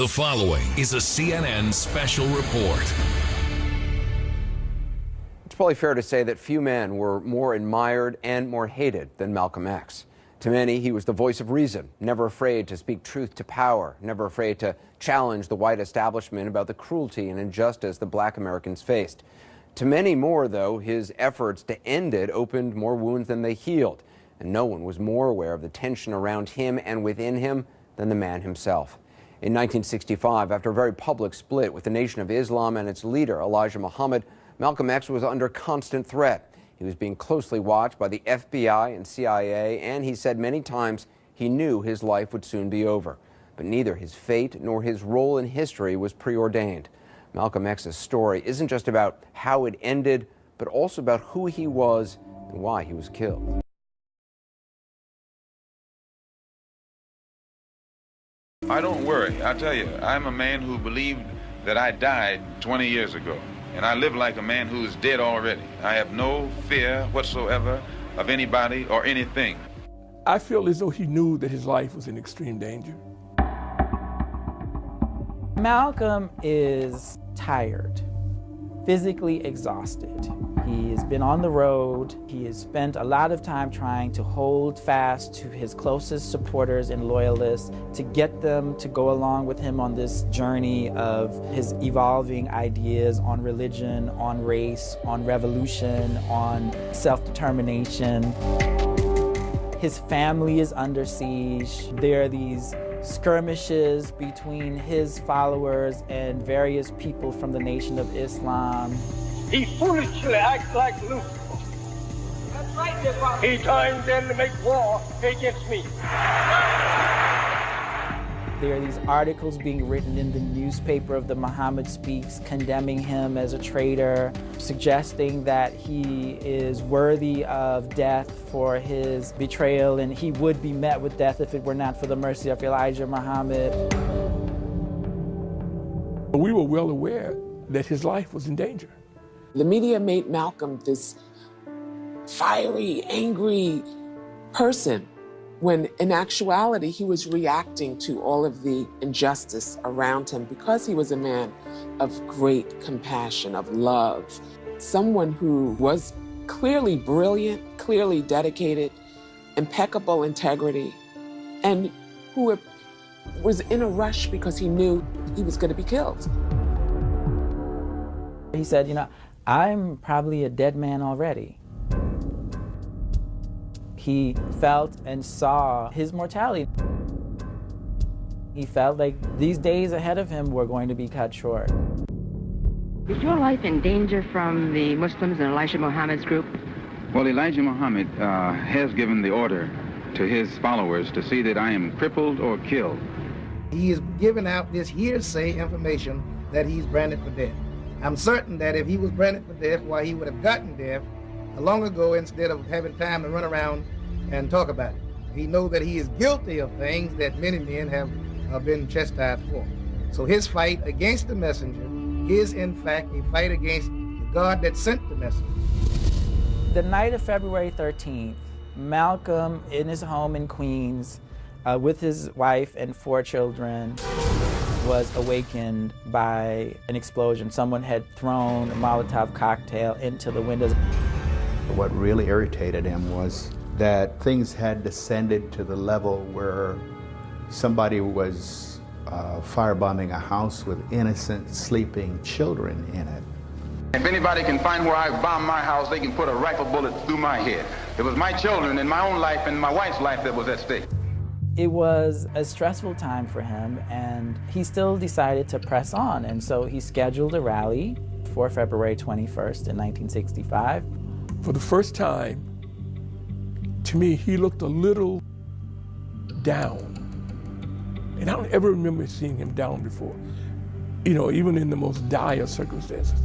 The following is a CNN special report. It's probably fair to say that few men were more admired and more hated than Malcolm X. To many, he was the voice of reason, never afraid to speak truth to power, never afraid to challenge the white establishment about the cruelty and injustice that black Americans faced. To many more, though, his efforts to end it opened more wounds than they healed, and no one was more aware of the tension around him and within him than the man himself. In 1965, after a very public split with the Nation of Islam and its leader, Elijah Muhammad, Malcolm X was under constant threat. He was being closely watched by the FBI and CIA, and he said many times he knew his life would soon be over. But neither his fate nor his role in history was preordained. Malcolm X's story isn't just about how it ended, but also about who he was and why he was killed. I don't worry. I tell you, I'm a man who believed that I died 20 years ago. And I live like a man who is dead already. I have no fear whatsoever of anybody or anything. I feel as though he knew that his life was in extreme danger. Malcolm is tired, physically exhausted. He has been on the road. He has spent a lot of time trying to hold fast to his closest supporters and loyalists to get them to go along with him on this journey of his evolving ideas on religion, on race, on revolution, on self-determination. His family is under siege. There are these skirmishes between his followers and various people from the Nation of Islam. He foolishly acts like Lucifer. That's right, he joins in to make war against me. There are these articles being written in the newspaper of the Muhammad Speaks condemning him as a traitor, suggesting that he is worthy of death for his betrayal and he would be met with death if it were not for the mercy of Elijah Muhammad. We were well aware that his life was in danger. The media made Malcolm this fiery, angry person, when in actuality he was reacting to all of the injustice around him because he was a man of great compassion, of love, someone who was clearly brilliant, clearly dedicated, impeccable integrity, and who was in a rush because he knew he was going to be killed. He said, you know, I'm probably a dead man already. He felt and saw his mortality. He felt like these days ahead of him were going to be cut short. Is your life in danger from the Muslims and Elijah Muhammad's group? Well, Elijah Muhammad has given the order to his followers to see that I am crippled or killed. He is giving out this hearsay information that he's branded for death. I'm certain that if he was branded for death, why he would have gotten death long ago instead of having time to run around and talk about it. He knows that he is guilty of things that many men have been chastised for. So his fight against the messenger is in fact a fight against the God that sent the messenger. The night of February 13th, Malcolm in his home in Queens with his wife and 4 children was awakened by an explosion. Someone had thrown a Molotov cocktail into the windows. What really irritated him was that things had descended to the level where somebody was firebombing a house with innocent sleeping children in it. If anybody can find where I bombed my house, they can put a rifle bullet through my head. It was my children and my own life and my wife's life that was at stake. It was a stressful time for him, and he still decided to press on. And so he scheduled a rally for February 21st in 1965. For the first time, to me, he looked a little down. And I don't ever remember seeing him down before, you know, even in the most dire circumstances.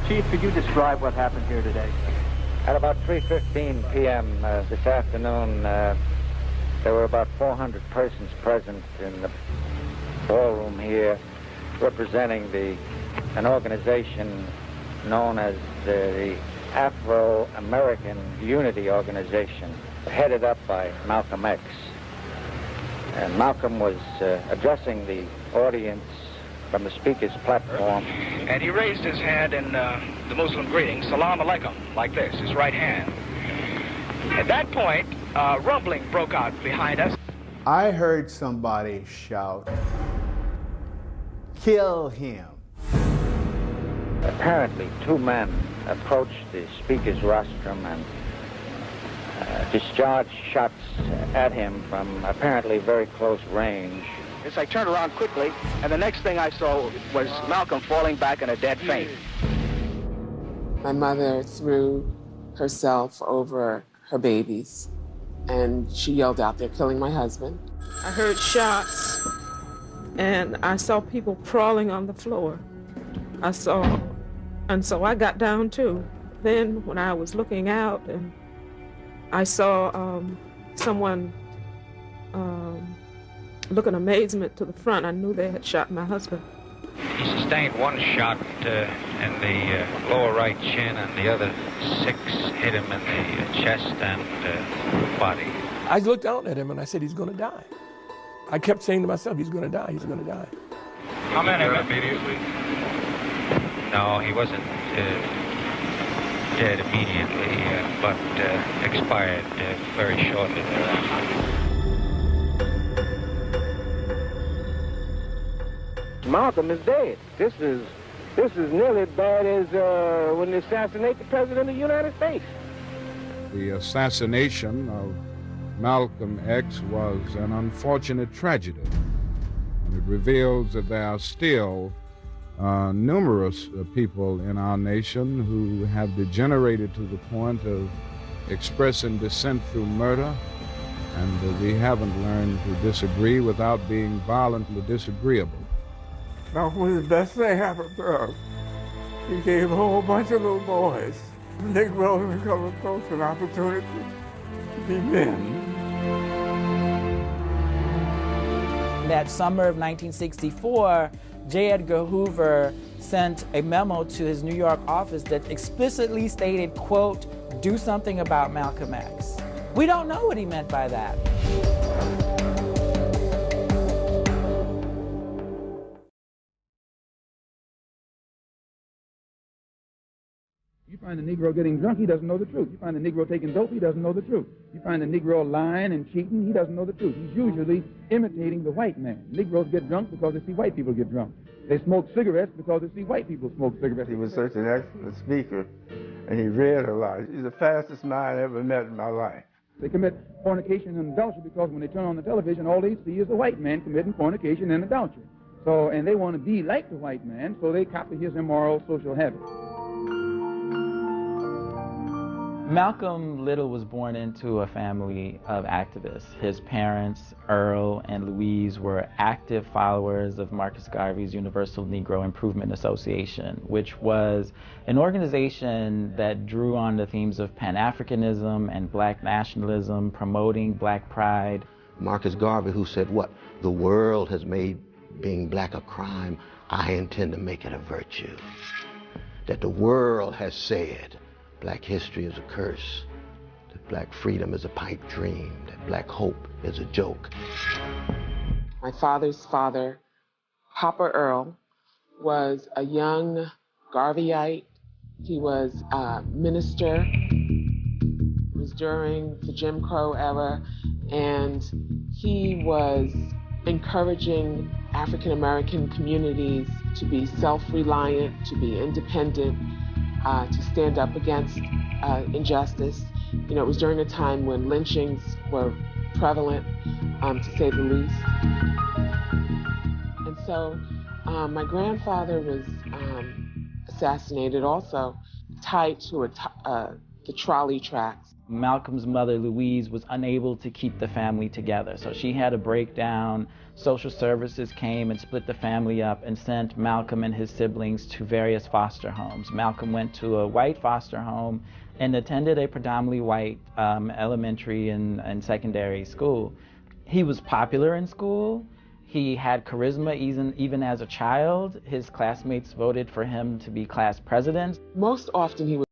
Chief, could you describe what happened here today? At about 3:15 p.m. This afternoon, there were about 400 persons present in the ballroom here, representing an organization known as the Afro-American Unity Organization, headed up by Malcolm X. And Malcolm was addressing the audience from the speaker's platform. And he raised his hand in the Muslim greeting, Salam Alaikum, like this, his right hand. At that point, rumbling broke out behind us. I heard somebody shout, "Kill him." Apparently, two men approached the speaker's rostrum and discharged shots at him from apparently very close range. As I turned around quickly, and the next thing I saw was Malcolm falling back in a dead faint. My mother threw herself over her babies, and she yelled out, "They're killing my husband." I heard shots, and I saw people crawling on the floor. And so I got down too. Then when I was looking out, and I saw someone look in amazement to the front, I knew they had shot my husband. He sustained one shot in the lower right chin, and the other 6 hit him in the chest and body. I looked down at him and I said, he's going to die. I kept saying to myself, he's going to die, he's going to die. How many immediately? No, he wasn't dead immediately, but expired very shortly thereafter. Malcolm is dead. This is nearly as bad as when they assassinated the President of the United States. The assassination of Malcolm X was an unfortunate tragedy. And it reveals that there are still numerous people in our nation who have degenerated to the point of expressing dissent through murder, and we haven't learned to disagree without being violently disagreeable. Malcolm was the best thing happened to us. He gave a whole bunch of little boys, Negroes and colored folks, an opportunity to be men. That summer of 1964, J. Edgar Hoover sent a memo to his New York office that explicitly stated, quote, "Do something about Malcolm X." We don't know what he meant by that. You find a Negro getting drunk, he doesn't know the truth. You find a Negro taking dope, he doesn't know the truth. You find a Negro lying and cheating, he doesn't know the truth. He's usually imitating the white man. Negroes get drunk because they see white people get drunk. They smoke cigarettes because they see white people smoke cigarettes. He was such an excellent speaker, and he read a lot. He's the fastest man I ever met in my life. They commit fornication and adultery because when they turn on the television, all they see is the white man committing fornication and adultery. So, and they want to be like the white man, so they copy his immoral social habits. Malcolm Little was born into a family of activists. His parents, Earl and Louise, were active followers of Marcus Garvey's Universal Negro Improvement Association, which was an organization that drew on the themes of Pan-Africanism and black nationalism, promoting black pride. Marcus Garvey, who said, what? The world has made being black a crime. I intend to make it a virtue. That the world has said black history is a curse, that black freedom is a pipe dream, that black hope is a joke. My father's father, Papa Earl, was a young Garveyite. He was a minister. It was during the Jim Crow era, and he was encouraging African American communities to be self-reliant, to be independent, to stand up against injustice. You know, it was during a time when lynchings were prevalent, to say the least. And so my grandfather was assassinated also, tied to the trolley tracks. Malcolm's mother, Louise, was unable to keep the family together, so she had a breakdown. Social services came and split the family up and sent Malcolm and his siblings to various foster homes. Malcolm went to a white foster home and attended a predominantly white elementary and secondary school. He was popular in school. He had charisma even as a child. His classmates voted for him to be class president. Most often he was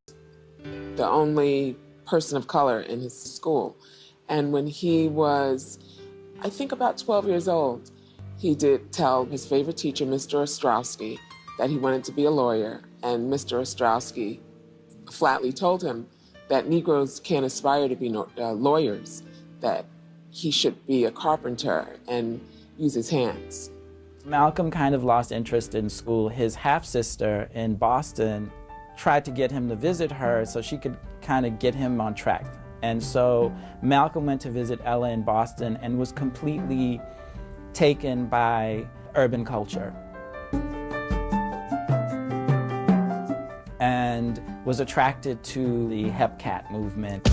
the only person of color in his school. And when he was I think about 12 years old, he did tell his favorite teacher, Mr. Ostrowski, that he wanted to be a lawyer. And Mr. Ostrowski flatly told him that Negroes can't aspire to be lawyers, that he should be a carpenter and use his hands. Malcolm kind of lost interest in school. His half-sister in Boston tried to get him to visit her so she could kind of get him on track. And so Malcolm went to visit Ella in Boston and was completely taken by urban culture and was attracted to the Hep Cat movement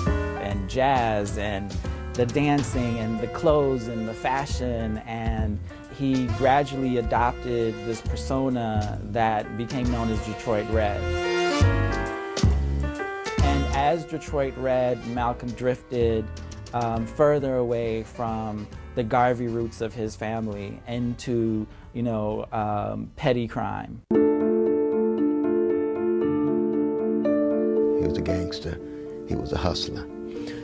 and jazz and the dancing and the clothes and the fashion, and he gradually adopted this persona that became known as Detroit Red. And as Detroit Red, Malcolm drifted further away from the Garvey roots of his family into, petty crime. He was a gangster. He was a hustler.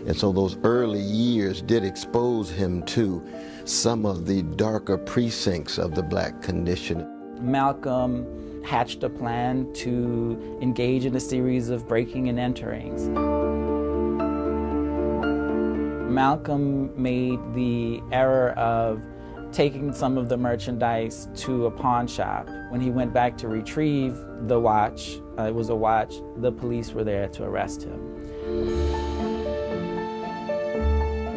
And so those early years did expose him to some of the darker precincts of the black condition. Malcolm hatched a plan to engage in a series of breaking and enterings. Malcolm made the error of taking some of the merchandise to a pawn shop. When he went back to retrieve the watch, it was a watch, the police were there to arrest him.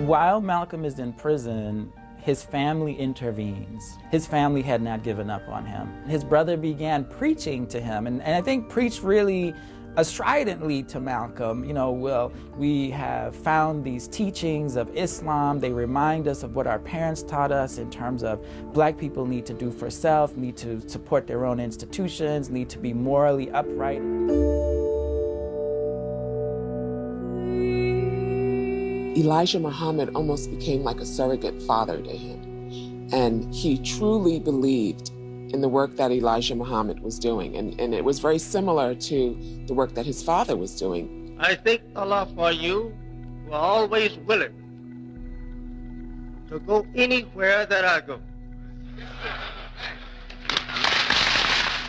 While Malcolm is in prison, his family intervenes. His family had not given up on him. His brother began preaching to him, and I think preached really stridently to Malcolm. We have found these teachings of Islam. They remind us of what our parents taught us in terms of black people need to do for self, need to support their own institutions, need to be morally upright. Elijah Muhammad almost became like a surrogate father to him. And he truly believed in the work that Elijah Muhammad was doing. And it was very similar to the work that his father was doing. I thank Allah for you who are always willing to go anywhere that I go.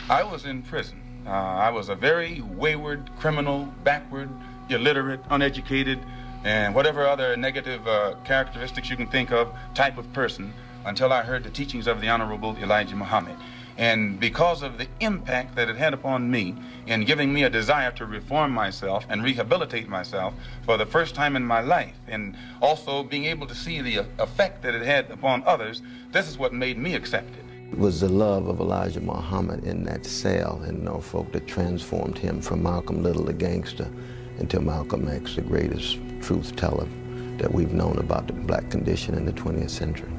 I was in prison. I was a very wayward, criminal, backward, illiterate, uneducated, and whatever other negative characteristics you can think of type of person until I heard the teachings of the Honorable Elijah Muhammad. And because of the impact that it had upon me in giving me a desire to reform myself and rehabilitate myself for the first time in my life, and also being able to see the effect that it had upon others, this is what made me accept it. It was the love of Elijah Muhammad in that cell in Norfolk that transformed him from Malcolm Little, the gangster, into Malcolm X, the greatest truth teller that we've known about the black condition in the 20th century.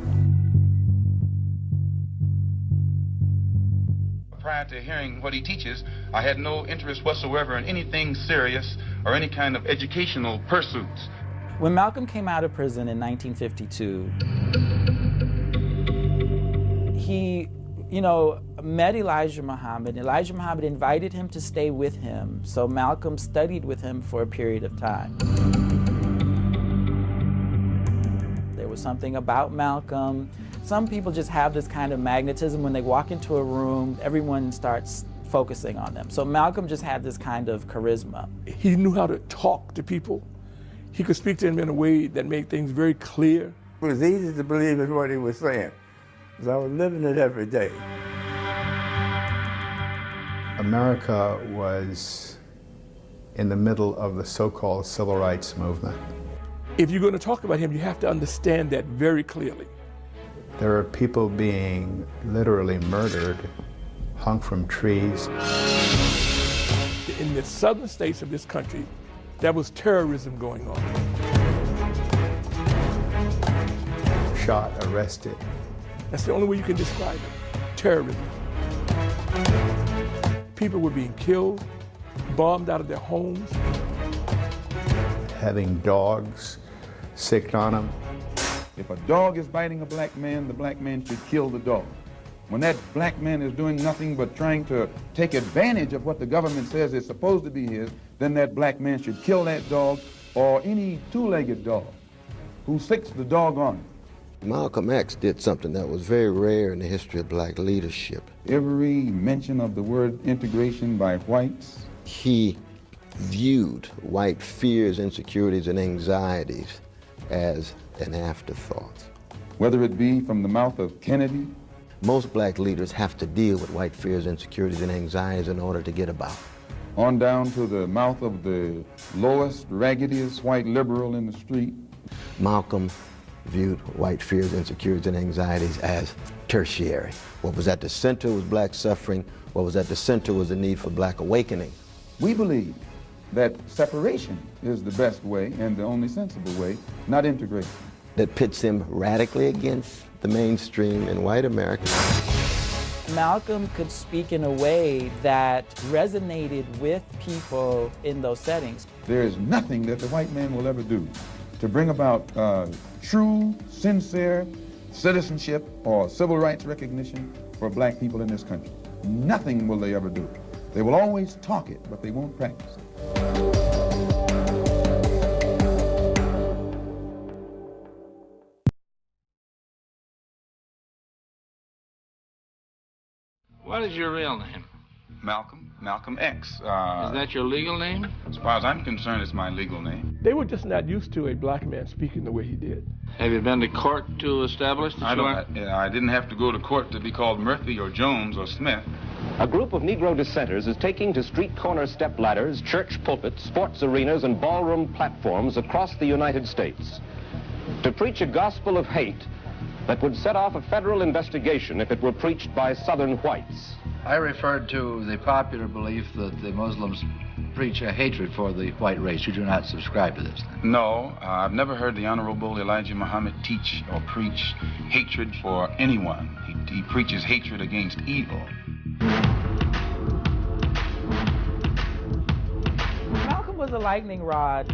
Prior to hearing what he teaches, I had no interest whatsoever in anything serious or any kind of educational pursuits. When Malcolm came out of prison in 1952, he met Elijah Muhammad. Elijah Muhammad invited him to stay with him, so Malcolm studied with him for a period of time. There was something about Malcolm. Some people just have this kind of magnetism. When they walk into a room, everyone starts focusing on them. So Malcolm just had this kind of charisma. He knew how to talk to people. He could speak to them in a way that made things very clear. It was easy to believe in what he was saying, because I was living it every day. America was in the middle of the so-called civil rights movement. If you're going to talk about him, you have to understand that very clearly. There are people being literally murdered, hung from trees. In the southern states of this country, there was terrorism going on. Shot, arrested. That's the only way you can describe it, terrorism. People were being killed, bombed out of their homes. Having dogs sicked on them. If a dog is biting a black man, the black man should kill the dog. When that black man is doing nothing but trying to take advantage of what the government says is supposed to be his, then that black man should kill that dog or any two-legged dog who sicks the dog on him. Malcolm X did something that was very rare in the history of black leadership. Every mention of the word integration by whites. He viewed white fears, insecurities, and anxieties as an afterthought. Whether it be from the mouth of Kennedy. Most black leaders have to deal with white fears, insecurities, and anxieties in order to get about. On down to the mouth of the lowest, raggediest white liberal in the street. Malcolm viewed white fears, insecurities, and anxieties as tertiary. What was at the center was black suffering. What was at the center was the need for black awakening. We believe that separation is the best way and the only sensible way, not integration. That pits him radically against the mainstream in white America. Malcolm could speak in a way that resonated with people in those settings. There is nothing that the white man will ever do to bring about true, sincere citizenship or civil rights recognition for black people in this country. Nothing will they ever do. They will always talk it, but they won't practice it. What is your real name? Malcolm X. Is that your legal name? As far as I'm concerned, it's my legal name. They were just not used to a black man speaking the way he did. Have you been to court to establish that I didn't have to go to court to be called Murphy or Jones or Smith. A group of Negro dissenters is taking to street corner step ladders, church pulpits, sports arenas, and ballroom platforms across the United States to preach a gospel of hate that would set off a federal investigation if it were preached by Southern whites. I referred to the popular belief that the Muslims preach a hatred for the white race. You do not subscribe to this? No, I've never heard the Honorable Elijah Muhammad teach or preach hatred for anyone. He preaches hatred against evil. Malcolm was a lightning rod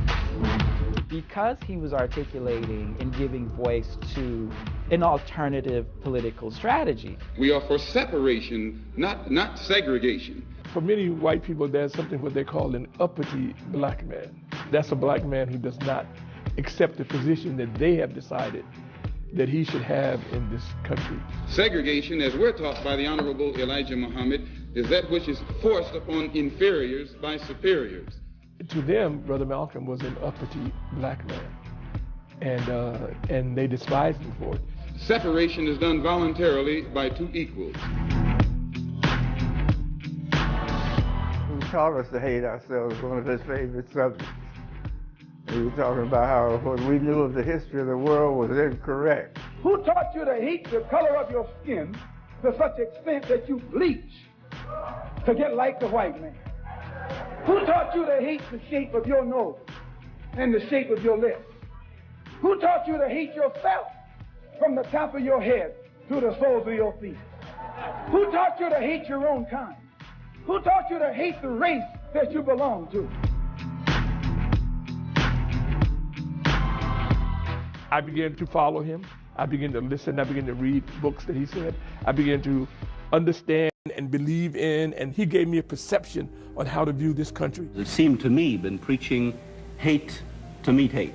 because he was articulating and giving voice to an alternative political strategy. We are for separation, not segregation. For many white people, there's something what they call an uppity black man. That's a black man who does not accept the position that they have decided that he should have in this country. Segregation, as we're taught by the Honorable Elijah Muhammad, is that which is forced upon inferiors by superiors. To them, Brother Malcolm was an uppity black man, and they despised him for it. Separation is done voluntarily by two equals. He taught us to hate ourselves, one of his favorite subjects. He was talking about how what we knew of the history of the world was incorrect. Who taught you to hate the color of your skin to such extent that you bleach to get like the white man? Who taught you to hate the shape of your nose and the shape of your lips? Who taught you to hate yourself from the top of your head to the soles of your feet? Who taught you to hate your own kind? Who taught you to hate the race that you belong to? I began to follow him. I began to listen. I began to read books that he said. I began to understand and believe in, and he gave me a perception on how to view this country. It seemed to me been preaching hate to meet hate.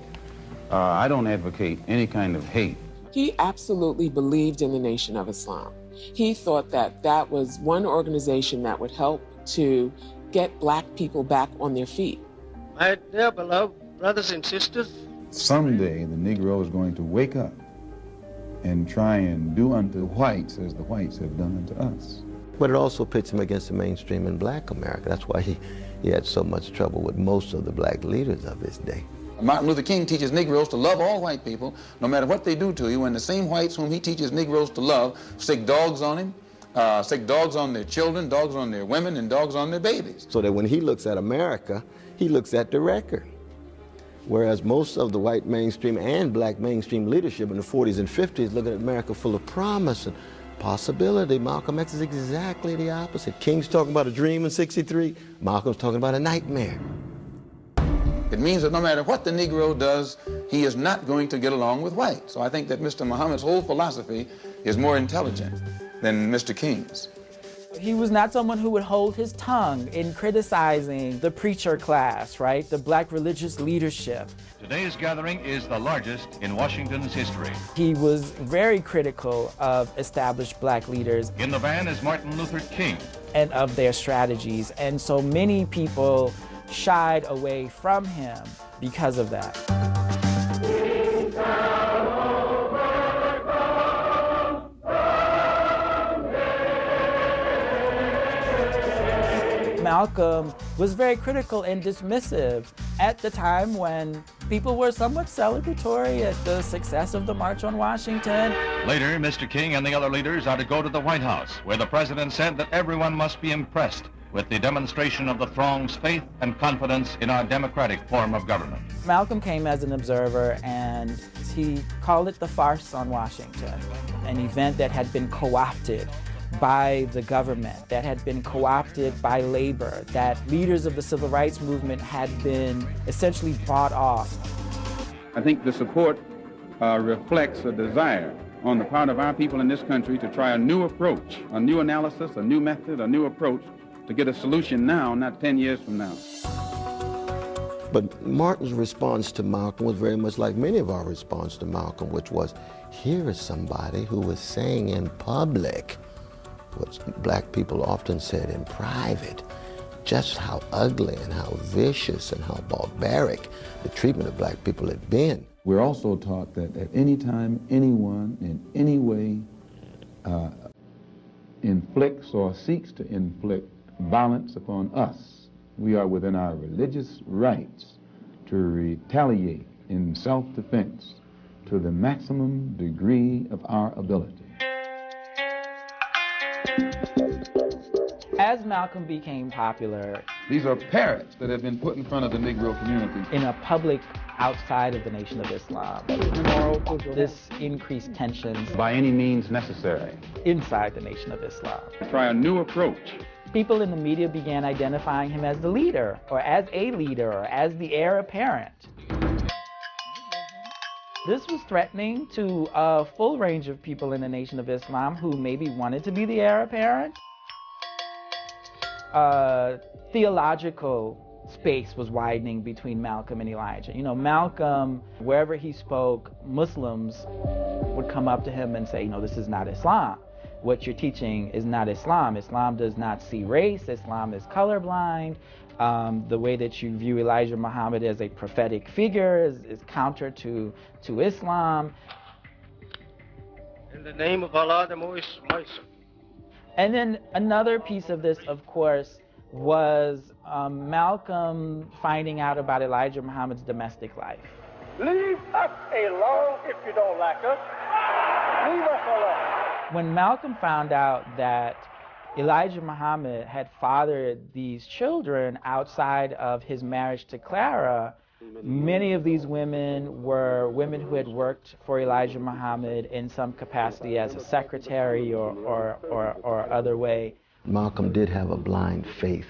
I don't advocate any kind of hate. He absolutely believed in the Nation of Islam. He thought that that was one organization that would help to get black people back on their feet. My dear beloved brothers and sisters, Someday the Negro is going to wake up and try and do unto whites as the whites have done unto us. But it also pits him against the mainstream in black America. That's why he had so much trouble with most of the black leaders of his day. Martin Luther King teaches Negroes to love all white people, no matter what they do to you, and the same whites whom he teaches Negroes to love stick dogs on him, stick dogs on their children, dogs on their women, and dogs on their babies. So that when he looks at America, he looks at the record. Whereas most of the white mainstream and black mainstream leadership in the 40s and 50s look at America full of promise and possibility. Malcolm X is exactly the opposite. King's talking about a dream in '63. Malcolm's talking about a nightmare. It means that no matter what the Negro does, he is not going to get along with whites. So I think that Mr. Muhammad's whole philosophy is more intelligent than Mr. King's. He was not someone who would hold his tongue in criticizing the preacher class, right? The black religious leadership. Today's gathering is the largest in Washington's history. He was very critical of established black leaders. In the van is Martin Luther King. And of their strategies. And so many people shied away from him because of that. Malcolm was very critical and dismissive at the time when people were somewhat celebratory at the success of the March on Washington. Later, Mr. King and the other leaders are to go to the White House, where the president said that everyone must be impressed with the demonstration of the throng's faith and confidence in our democratic form of government. Malcolm came as an observer, and he called it the farce on Washington, an event that had been co-opted by the government, that had been co-opted by labor, that leaders of the civil rights movement had been essentially bought off. I think the support reflects a desire on the part of our people in this country to try a new approach, a new analysis, a new method, a new approach to get a solution now, not 10 years from now. But Martin's response to Malcolm was very much like many of our response to Malcolm, which was, here is somebody who was saying in public what black people often said in private, just how ugly and how vicious and how barbaric the treatment of black people had been. We're also taught that at any time, anyone in any way inflicts or seeks to inflict violence upon us, we are within our religious rights to retaliate in self-defense to the maximum degree of our ability. As Malcolm became popular, these are parrots that have been put in front of the Negro community. In a public outside of the Nation of Islam, this increased tensions by any means necessary inside the Nation of Islam. Try a new approach. People in the media began identifying him as the leader, or as a leader, or as the heir apparent. This was threatening to a full range of people in the Nation of Islam who maybe wanted to be the heir apparent. Theological space was widening between Malcolm and Elijah. You know, Malcolm, wherever he spoke, Muslims would come up to him and say, you know, this is not Islam. What you're teaching is not Islam. Islam does not see race. Islam is colorblind. The way that you view Elijah Muhammad as a prophetic figure is counter to Islam. In the name of Allah, the most merciful. And then another piece of this, of course, was Malcolm finding out about Elijah Muhammad's domestic life. Leave us alone if you don't like us. Leave us alone. When Malcolm found out that Elijah Muhammad had fathered these children outside of his marriage to Clara, many of these women were women who had worked for Elijah Muhammad in some capacity as a secretary or other way. Malcolm did have a blind faith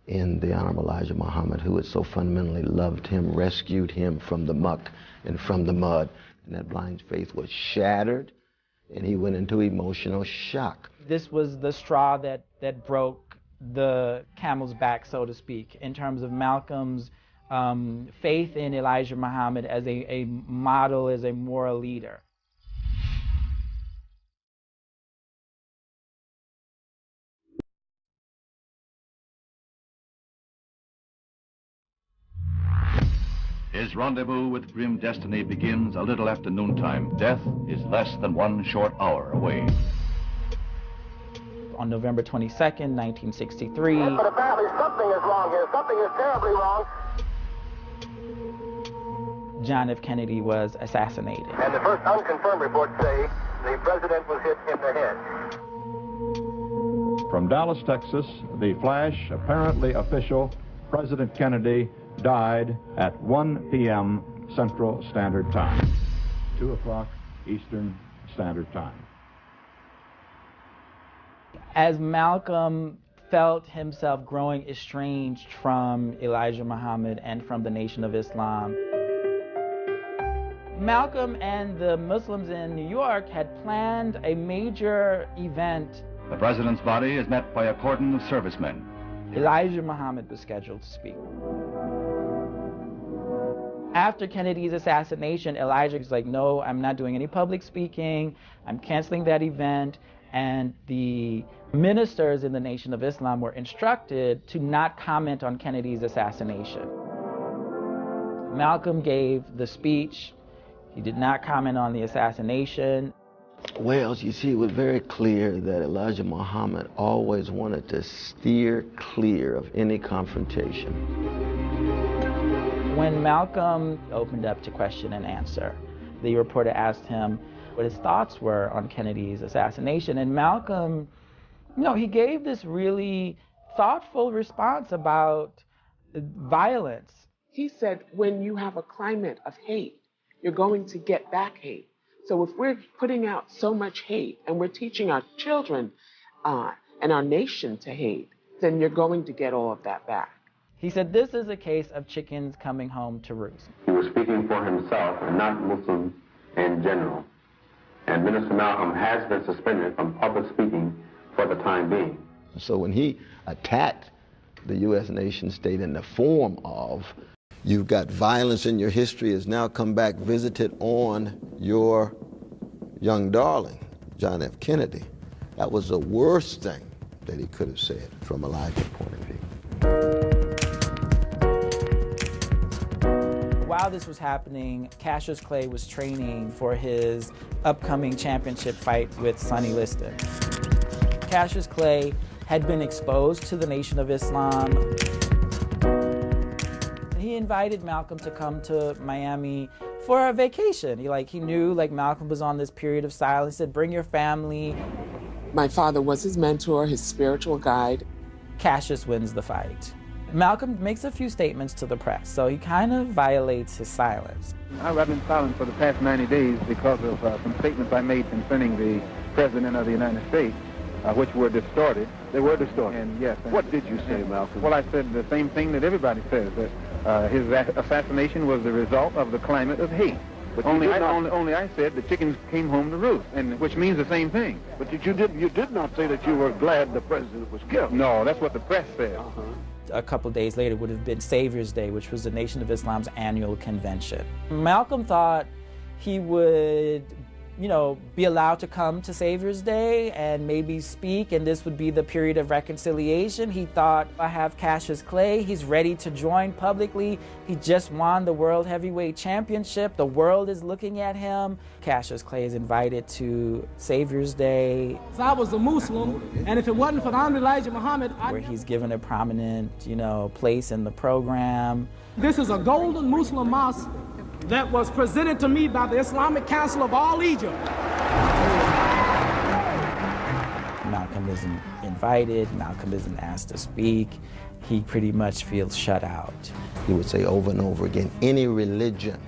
in the Honorable Elijah Muhammad, who had so fundamentally loved him, rescued him from the muck and from the mud. And that blind faith was shattered, and he went into emotional shock. This was the straw that broke the camel's back, so to speak, in terms of Malcolm's faith in Elijah Muhammad as a model, as a moral leader. His rendezvous with grim destiny begins a little after noontime. Death is less than 1 short hour away. On November 22nd, 1963. For the family, something is wrong here. Something is terribly wrong. John F. Kennedy was assassinated. And the first unconfirmed reports say the president was hit in the head. From Dallas, Texas, the flash, apparently official, President Kennedy died at 1 p.m. Central Standard Time, 2 o'clock Eastern Standard Time. As Malcolm felt himself growing estranged from Elijah Muhammad and from the Nation of Islam, Malcolm and the Muslims in New York had planned a major event The president's body is met by a cordon of servicemen. Elijah Muhammad was scheduled to speak. After Kennedy's assassination, Elijah was like, no, I'm not doing any public speaking. I'm canceling that event. And the ministers in the Nation of Islam were instructed to not comment on Kennedy's assassination. Malcolm gave the speech. He did not comment on the assassination. Well, you see, it was very clear that Elijah Muhammad always wanted to steer clear of any confrontation. When Malcolm opened up to question and answer, the reporter asked him what his thoughts were on Kennedy's assassination. And Malcolm, he gave this really thoughtful response about violence. He said, when you have a climate of hate, you're going to get back hate. So if we're putting out so much hate and we're teaching our children and our nation to hate, then you're going to get all of that back. He said, this is a case of chickens coming home to roost. He was speaking for himself and not Muslims in general. And Minister Malcolm has been suspended from public speaking for the time being. So when he attacked the U.S. nation state in the form of, you've got violence in your history has now come back visited on your young darling, John F. Kennedy, that was the worst thing that he could have said from Elijah's point of view. While this was happening, Cassius Clay was training for his upcoming championship fight with Sonny Liston. Cassius Clay had been exposed to the Nation of Islam. He invited Malcolm to come to Miami for a vacation. He knew Malcolm was on this period of silence. He said, bring your family. My father was his mentor, his spiritual guide. Cassius wins the fight. Malcolm makes a few statements to the press, so he kind of violates his silence. I've been silent for the past 90 days because of some statements I made concerning the President of the United States, which were distorted. They were distorted. And yes. What did you say, Malcolm? Well, I said the same thing that everybody says, that his assassination was the result of the climate of hate. But only I said the chickens came home to roost, and which means the same thing. But you did not say that you were glad the president was killed. No, that's what the press said. A couple days later would have been Savior's Day, which was the Nation of Islam's annual convention. Malcolm thought he would, be allowed to come to Savior's Day and maybe speak, and this would be the period of reconciliation. He thought, I have Cassius Clay, he's ready to join publicly. He just won the World Heavyweight Championship. The world is looking at him. Cassius Clay is invited to Savior's Day. So I was a Muslim, and if it wasn't for the Honorable Elijah Muhammad, where he's given a prominent, place in the program. This is a golden Muslim mosque that was presented to me by the Islamic Council of all Egypt. Malcolm isn't invited, Malcolm isn't asked to speak. He pretty much feels shut out. He would say over and over again, any religion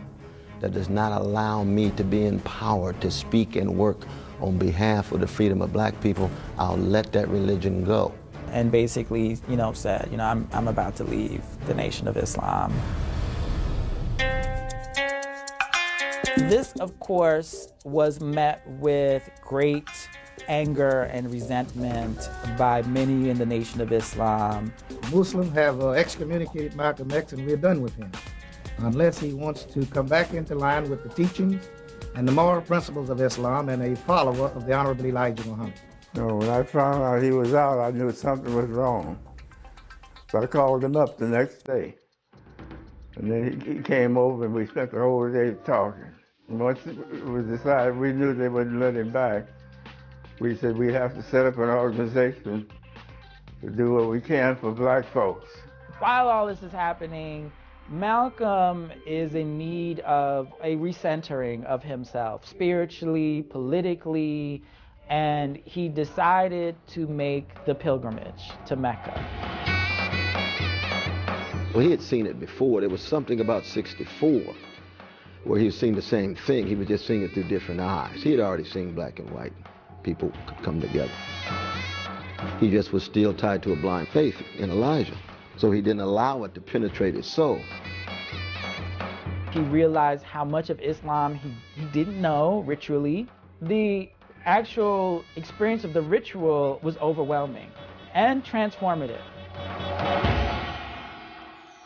that does not allow me to be empowered to speak and work on behalf of the freedom of black people, I'll let that religion go. And basically, said, I'm about to leave the Nation of Islam. This, of course, was met with great anger and resentment by many in the Nation of Islam. Muslims have excommunicated Malcolm X, and we're done with him, unless he wants to come back into line with the teachings and the moral principles of Islam and a follower of the Honorable Elijah Muhammad. No, when I found out he was out, I knew something was wrong. So I called him up the next day. And then he came over and we spent the whole day talking. And once it was decided we knew they wouldn't let him back, we said we have to set up an organization to do what we can for black folks. While all this is happening, Malcolm is in need of a recentering of himself, spiritually, politically, and he decided to make the pilgrimage to Mecca. Well, he had seen it before. There was something about 64 where he was seeing the same thing. He was just seeing it through different eyes. He had already seen black and white people come together. He just was still tied to a blind faith in Elijah, so he didn't allow it to penetrate his soul. He realized how much of Islam he didn't know ritually. The actual experience of the ritual was overwhelming and transformative.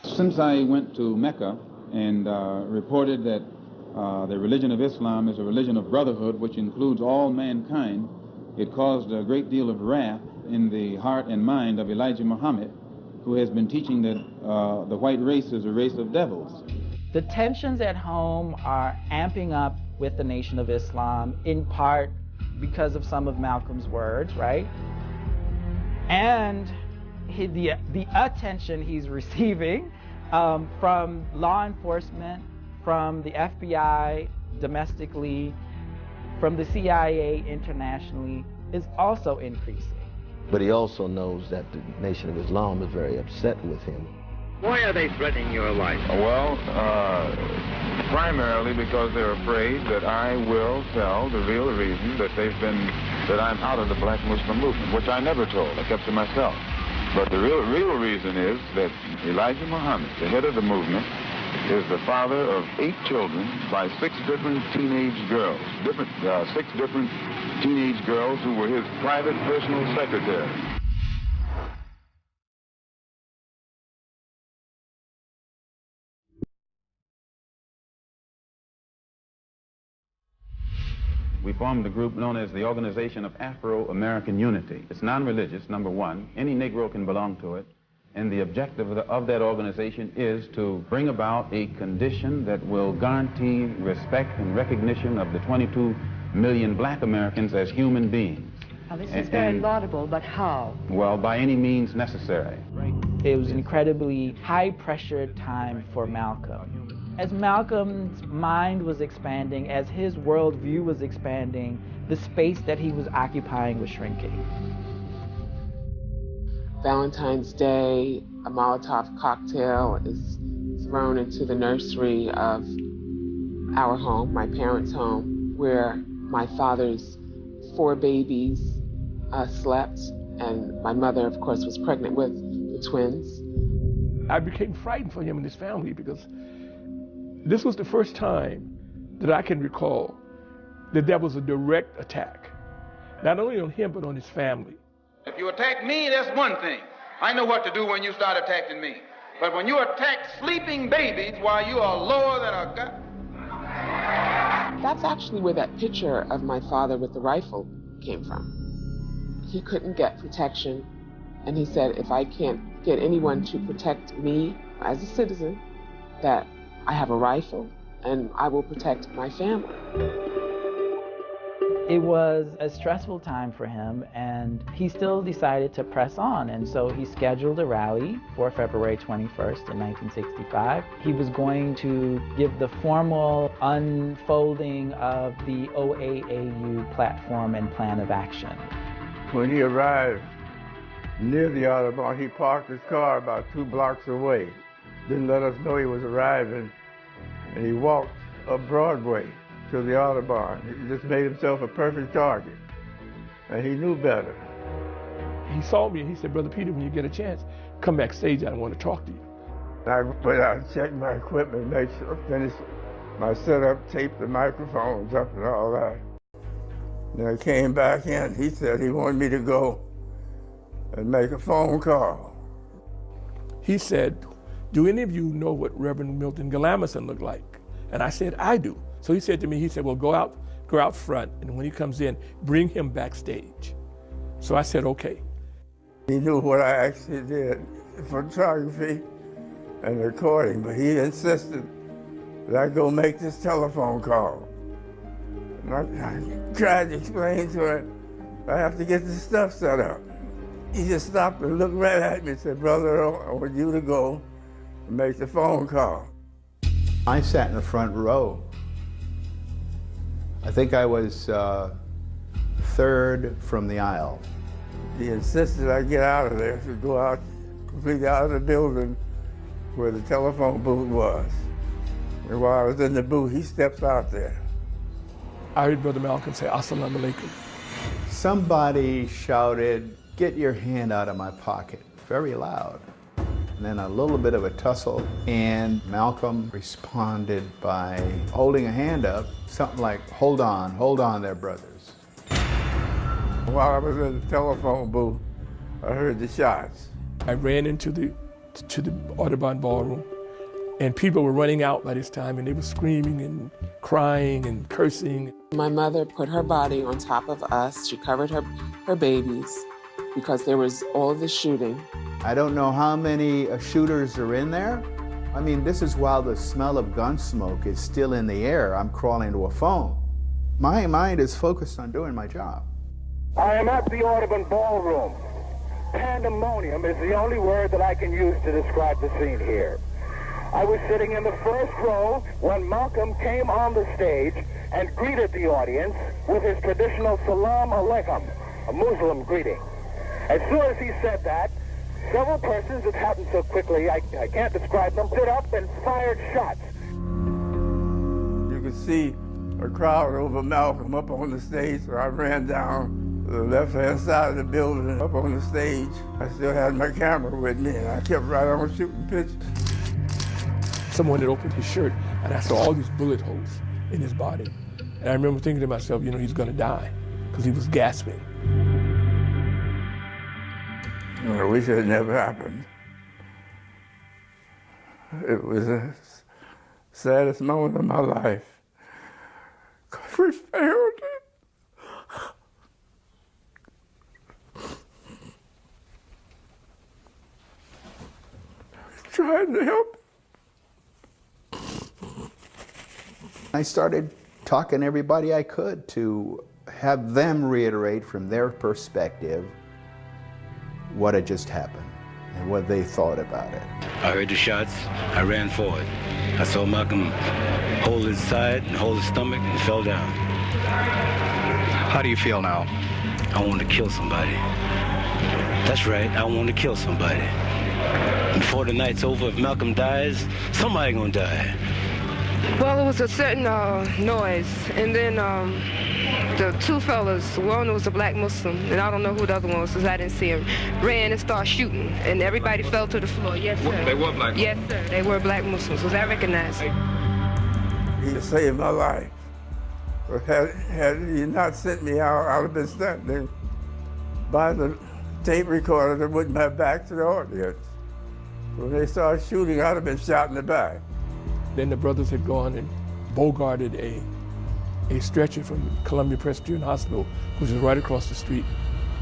Since I went to Mecca and reported that the religion of Islam is a religion of brotherhood which includes all mankind, it caused a great deal of wrath in the heart and mind of Elijah Muhammad, who has been teaching that the white race is a race of devils. The tensions at home are amping up with the Nation of Islam, in part because of some of Malcolm's words, right? And the attention he's receiving from law enforcement, from the FBI domestically, from the CIA internationally, is also increasing. But he also knows that the Nation of Islam is very upset with him. Why are they threatening your life? Well, primarily because they're afraid that I will tell the real reason that I'm out of the black Muslim movement, which I never told. I kept to myself. But the real reason is that Elijah Muhammad, the head of the movement, is the father of 8 children by 6 different teenage girls, 6 different teenage girls who were his private personal secretary. We formed a group known as the Organization of Afro-American Unity. It's non-religious, number one. Any Negro can belong to it. And the objective of that organization is to bring about a condition that will guarantee respect and recognition of the 22 million black Americans as human beings. Now, this is very laudable, but how? Well, by any means necessary. It was an incredibly high-pressure time for Malcolm. As Malcolm's mind was expanding, as his worldview was expanding, the space that he was occupying was shrinking. Valentine's Day, a Molotov cocktail is thrown into the nursery of our home, my parents' home, where my father's 4 babies slept, and my mother, of course, was pregnant with the twins. I became frightened for him and his family because this was the first time that I can recall that there was a direct attack, not only on him, but on his family. If you attack me, that's one thing. I know what to do when you start attacking me. But when you attack sleeping babies while you are lower than a That's actually where that picture of my father with the rifle came from. He couldn't get protection, and he said, if I can't get anyone to protect me as a citizen, that I have a rifle and I will protect my family. It was a stressful time for him, and he still decided to press on, and so he scheduled a rally for February 21st in 1965. He was going to give the formal unfolding of the OAAU platform and plan of action. When he arrived near the Audubon, he parked his car about 2 blocks away. Didn't let us know he was arriving, and he walked up Broadway to the Audubon. He just made himself a perfect target, and he knew better. He saw me and he said, Brother Peter, when you get a chance, come backstage, I want to talk to you. I went out and checked my equipment, made sure I finished my setup, taped the microphones up and all that. Then I came back in. He said he wanted me to go and make a phone call. He said, do any of you know what Reverend Milton Galamison looked like? And I said, I do. So he said to me, he said, well, go out front, and when he comes in, bring him backstage. So I said, okay. He knew what I actually did, photography and recording, but he insisted that I go make this telephone call. And I tried to explain to him, I have to get this stuff set up. He just stopped and looked right at me and said, Brother, I want you to go and make the phone call. I sat in the front row. I think I was 3rd from the aisle. He insisted I get out of there, to go out, completely out of the building where the telephone booth was. And while I was in the booth, he steps out there. I heard Brother Malcolm say, Assalamu alaikum. Somebody shouted, get your hand out of my pocket, very loud. And then a little bit of a tussle, and Malcolm responded by holding a hand up, something like, hold on there, brothers. While I was in the telephone booth, I heard the shots. I ran into the Audubon Ballroom, and people were running out by this time, and they were screaming and crying and cursing. My mother put her body on top of us. She covered her babies because there was all of the shooting. I don't know how many shooters are in there. I mean, this is while the smell of gun smoke is still in the air. I'm crawling to a phone. My mind is focused on doing my job. I am at the Audubon Ballroom. Pandemonium is the only word that I can use to describe the scene here. I was sitting in the first row when Malcolm came on the stage and greeted the audience with his traditional salam alaikum, a Muslim greeting. As soon as he said that, several persons, it happened so quickly I can't describe them, stood up and fired shots. You could see a crowd over Malcolm up on the stage, so I ran down the left-hand side of the building up on the stage. I still had my camera with me, and I kept right on shooting pictures. Someone had opened his shirt, and I saw all these bullet holes in his body. And I remember thinking to myself, you know, he's gonna die, because he was gasping. I wish it had never happened. It was the saddest moment of my life, because we failed it. Trying to help. I started talking to everybody I could to have them reiterate from their perspective what had just happened and what they thought about it. I heard the shots. I ran forward. I saw Malcolm hold his side and hold his stomach and fell down. How do you feel now? I want to kill somebody. That's right, I want to kill somebody. Before the night's over, if Malcolm dies, somebody gonna die. Well, it was a certain noise, and then the two fellas, one was a black Muslim, and I don't know who the other one was, because I didn't see him, ran and started shooting, and everybody fell to the floor. Yes, sir. They were black? Yes, sir. They were black Muslims, because I recognized him. He saved my life. But had he not sent me out, I'd have been standing by the tape recorder that wouldn't have back to the audience. When they started shooting, I'd have been shot in the back. Then the brothers had gone and bogarted a stretcher from Columbia Presbyterian Hospital, which was right across the street.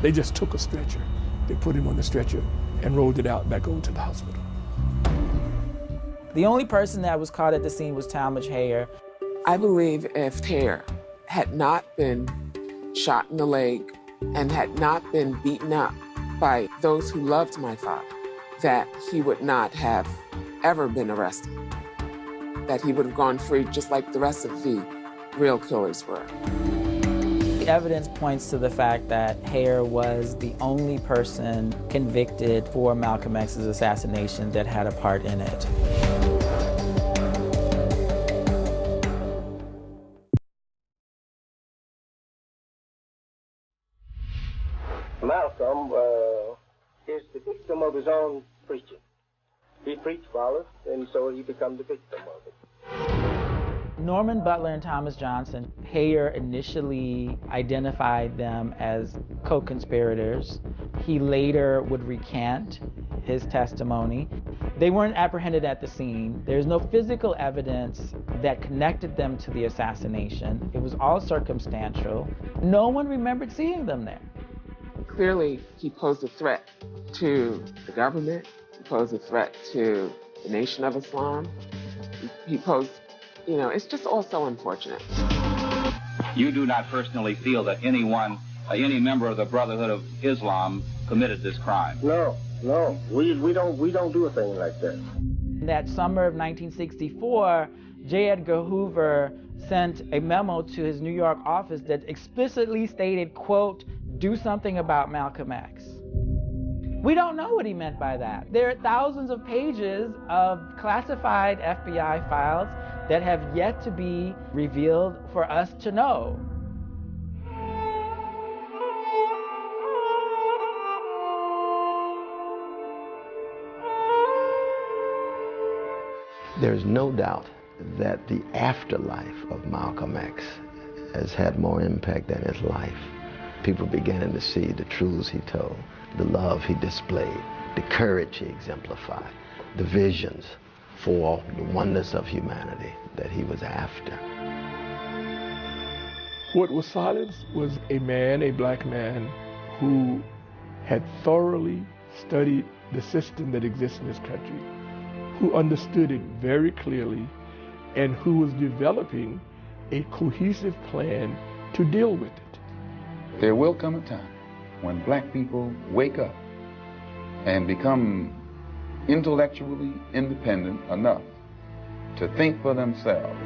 They just took a stretcher. They put him on the stretcher and rolled it out back over to the hospital. The only person that was caught at the scene was Talmadge Hayer. I believe if Hayer had not been shot in the leg and had not been beaten up by those who loved my father, that he would not have ever been arrested, that he would have gone free just like the rest of the real killers were. The evidence points to the fact that Hayer was the only person convicted for Malcolm X's assassination that had a part in it. Malcolm is the victim of his own preaching. He preached for us, and so he becomes the victim of it. Norman Butler and Thomas Johnson, Hayer initially identified them as co-conspirators. He later would recant his testimony. They weren't apprehended at the scene. There's no physical evidence that connected them to the assassination. It was all circumstantial. No one remembered seeing them there. Clearly, he posed a threat to the government. He posed a threat to the Nation of Islam. He posed, you know, it's just all so unfortunate. You do not personally feel that anyone, any member of the Brotherhood of Islam committed this crime? No, we don't do a thing like that. In that summer of 1964, J. Edgar Hoover sent a memo to his New York office that explicitly stated, quote, "Do something about Malcolm X." We don't know what he meant by that. There are thousands of pages of classified FBI files that have yet to be revealed for us to know. There's no doubt that the afterlife of Malcolm X has had more impact than his life. people began to see the truths he told, the love he displayed, the courage he exemplified, the visions for the oneness of humanity that he was after. What was silenced was a man, a black man, who had thoroughly studied the system that exists in this country, who understood it very clearly, and who was developing a cohesive plan to deal with it. There will come a time when black people wake up and become intellectually independent enough to think for themselves.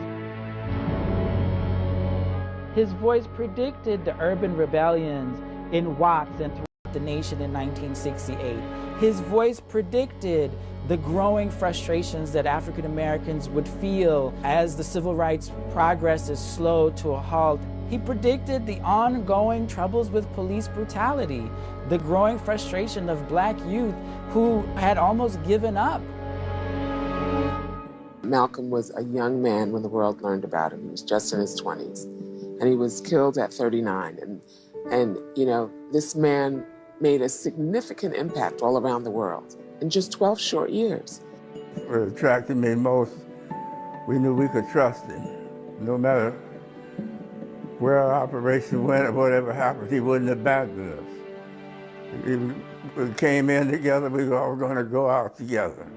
His voice predicted the urban rebellions in Watts and throughout the nation in 1968. His voice predicted the growing frustrations that African Americans would feel as the civil rights progress is slowed to a halt. He predicted the ongoing troubles with police brutality, the growing frustration of black youth who had almost given up. Malcolm was a young man when the world learned about him. He was just in his 20s, and he was killed at 39. And you know, this man made a significant impact all around the world in just 12 short years. What attracted me most, we knew we could trust him. No matter where our operation went or whatever happened, he wouldn't abandon us. We came in together, we were all going to go out together.